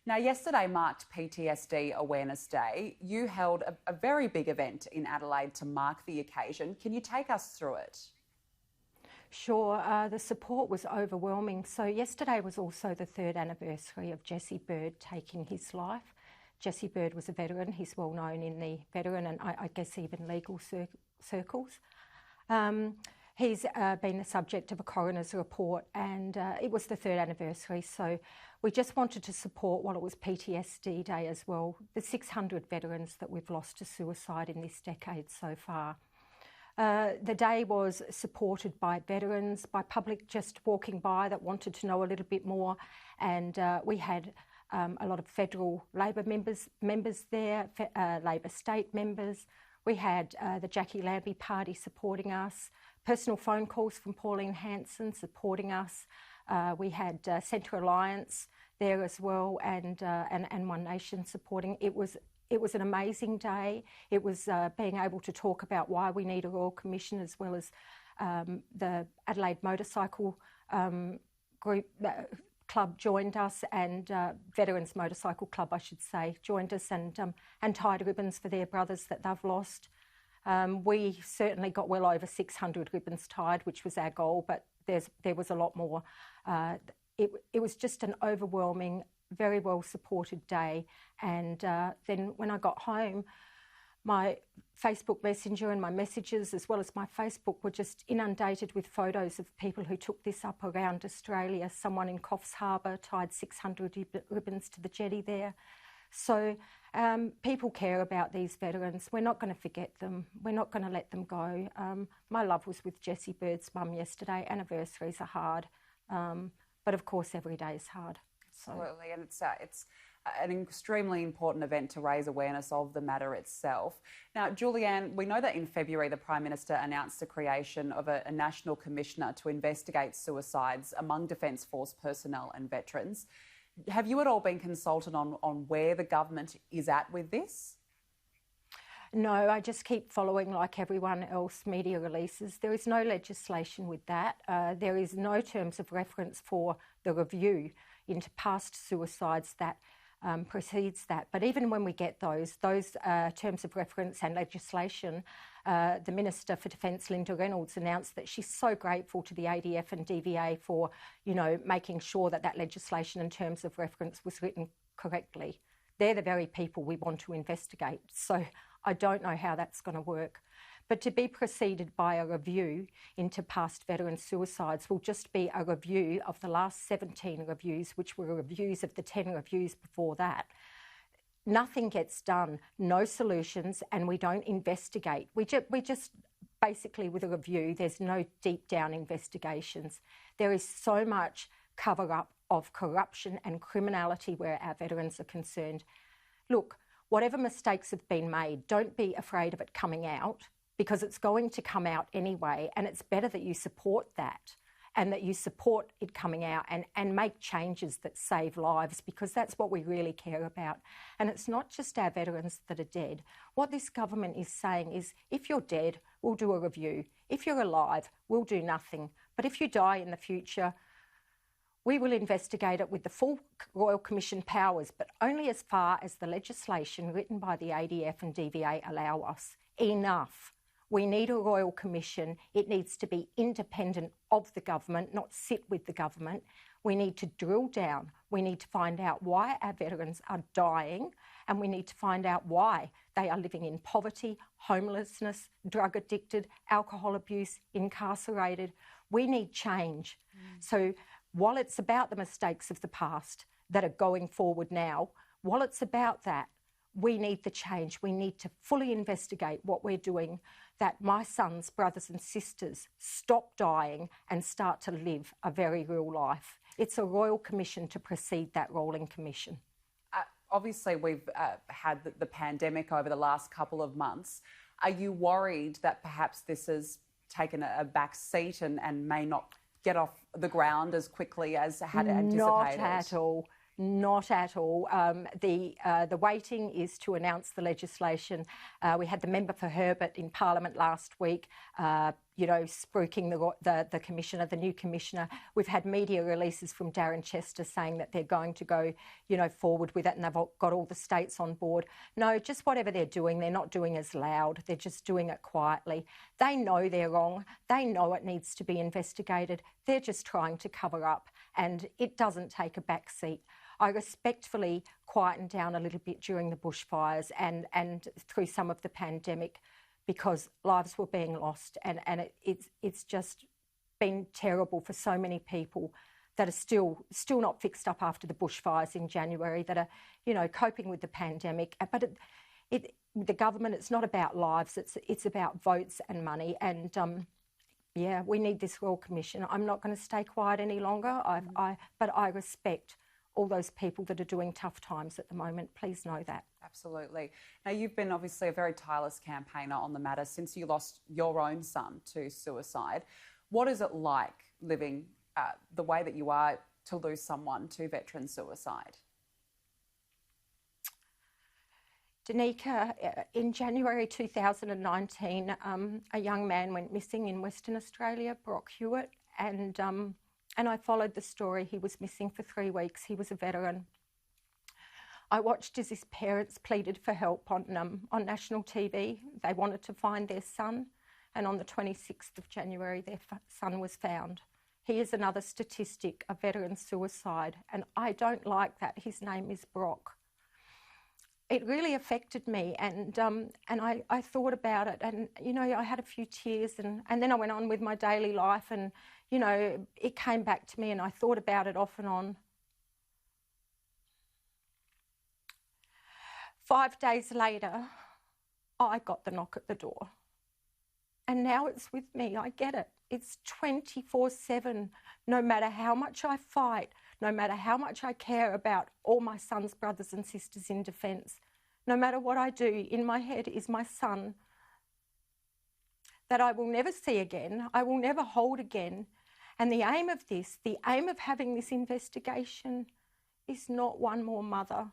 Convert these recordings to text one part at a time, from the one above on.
Now, yesterday marked PTSD Awareness Day. You held a very big event in Adelaide to mark the occasion. Can you take us through it? Sure, the support was overwhelming. So yesterday was also the 3rd anniversary of Jesse Bird taking his life. Jesse Bird was a veteran. He's well known in the veteran and I guess even legal circles. He's been the subject of a coroner's report and it was the 3rd anniversary. So we just wanted to support, while it was PTSD Day as well, the 600 veterans that we've lost to suicide in this decade so far. The day was supported by veterans, by public just walking by that wanted to know a little bit more, and we had a lot of federal Labor members there, Labor state members. We had the Jackie Lambie Party supporting us, personal phone calls from Pauline Hanson supporting us. We had Centre Alliance there as well, and One Nation supporting. It was an amazing day. It was being able to talk about why we need a Royal Commission, as well as the Adelaide Motorcycle Group Club joined us, and Veterans Motorcycle Club, I should say, joined us and tied ribbons for their brothers that they've lost. We certainly got well over 600 ribbons tied, which was our goal, but there was a lot more. It was just an overwhelming, very well supported day, and then when I got home, my Facebook Messenger and my messages, as well as my Facebook, were just inundated with photos of people who took this up around Australia. Someone in Coffs Harbour tied 600 ribbons to the jetty there. So people care about these veterans. We're not going to forget them. We're not going to let them go. My love was with Jesse Bird's mum yesterday. Anniversaries are hard, but of course every day is hard. Absolutely, and it's an extremely important event to raise awareness of the matter itself. Now, Julianne, we know that in February the Prime Minister announced the creation of a National Commissioner to investigate suicides among Defence Force personnel and veterans. Have you at all been consulted on where the government is at with this? No, I just keep following, like everyone else, media releases. There is no legislation with that. There is no terms of reference for the review into past suicides that precedes that. But even when we get those terms of reference and legislation, the Minister for Defence, Linda Reynolds, announced that she's so grateful to the ADF and DVA for, making sure that legislation and terms of reference was written correctly. They're the very people we want to investigate. So I don't know how that's going to work. But to be preceded by a review into past veteran suicides will just be a review of the last 17 reviews, which were reviews of the 10 reviews before that. Nothing gets done, no solutions, and we don't investigate. We just basically, with a review, there's no deep down investigations. There is so much cover-up of corruption and criminality where our veterans are concerned. Look, whatever mistakes have been made, don't be afraid of it coming out, because it's going to come out anyway, and it's better that you support that and that you support it coming out and make changes that save lives, because that's what we really care about. And it's not just our veterans that are dead. What this government is saying is, if you're dead, we'll do a review. If you're alive, we'll do nothing. But if you die in the future, we will investigate it with the full Royal Commission powers, but only as far as the legislation written by the ADF and DVA allow us. Enough. We need a Royal Commission. It needs to be independent of the government, not sit with the government. We need to drill down. We need to find out why our veterans are dying, and we need to find out why they are living in poverty, homelessness, drug addicted, alcohol abuse, incarcerated. We need change. So while it's about the mistakes of the past that are going forward now, while it's about that, we need the change. We need to fully investigate what we're doing, that my sons, brothers and sisters stop dying and start to live a very real life. It's a Royal Commission to precede that Rolling Commission. Obviously, we've had the pandemic over the last couple of months. Are you worried that perhaps this has taken a back seat and may not get off the ground as quickly as had anticipated? Not at all. Not at all. The waiting is to announce the legislation. We had the member for Hewitt in Parliament last week, spruiking the commissioner, the new commissioner. We've had media releases from Darren Chester saying that they're going to go, forward with it, and they've got all the states on board. No, just whatever they're doing, they're not doing as loud. They're just doing it quietly. They know they're wrong. They know it needs to be investigated. They're just trying to cover up, and it doesn't take a back seat. I respectfully quietened down a little bit during the bushfires and through some of the pandemic, because lives were being lost, and it's just been terrible for so many people that are still not fixed up after the bushfires in January, that are coping with the pandemic. But the government, it's not about lives, it's about votes and money, and we need this Royal Commission. I'm not going to stay quiet any longer, but I respect all those people that are doing tough times at the moment. Please know that. Absolutely. Now, you've been obviously a very tireless campaigner on the matter since you lost your own son to suicide. What is it like living the way that you are to lose someone to veteran suicide? Danica, in January 2019, a young man went missing in Western Australia, Brock Hewitt, and I followed the story. He was missing for 3 weeks. He was a veteran. I watched as his parents pleaded for help on national TV. They wanted to find their son, and on the 26th of January, their son was found. He is another statistic of veteran suicide, and I don't like that. His name is Brock. It really affected me, and I thought about it, and I had a few tears, and then I went on with my daily life, and it came back to me, and I thought about it off and on. 5 days later, I got the knock at the door, and now it's with me. I get it. It's 24/7. No matter how much I fight, no matter how much I care about all my son's brothers and sisters in defence, no matter what I do, in my head is my son that I will never see again, I will never hold again. And the aim of having this investigation is not one more mother.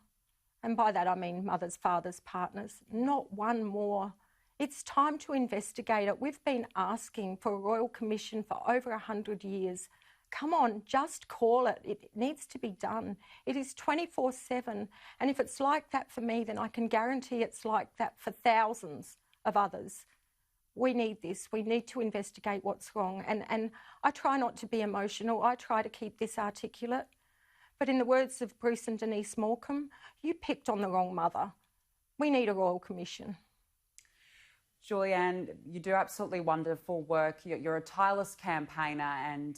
And by that I mean mothers, fathers, partners, not one more. It's time to investigate it. We've been asking for a Royal Commission for over 100 years. Come on, just call it. It needs to be done. It is 24/7. And if it's like that for me, then I can guarantee it's like that for thousands of others. We need this. We need to investigate what's wrong. And I try not to be emotional. I try to keep this articulate. But in the words of Bruce and Denise Morecambe, you picked on the wrong mother. We need a Royal Commission. Julianne, you do absolutely wonderful work. You're a tireless campaigner, and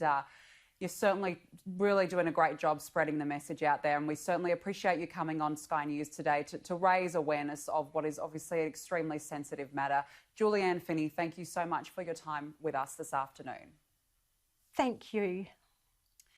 you're certainly really doing a great job spreading the message out there, and we certainly appreciate you coming on Sky News today to raise awareness of what is obviously an extremely sensitive matter. Julianne Finney, thank you so much for your time with us this afternoon. Thank you.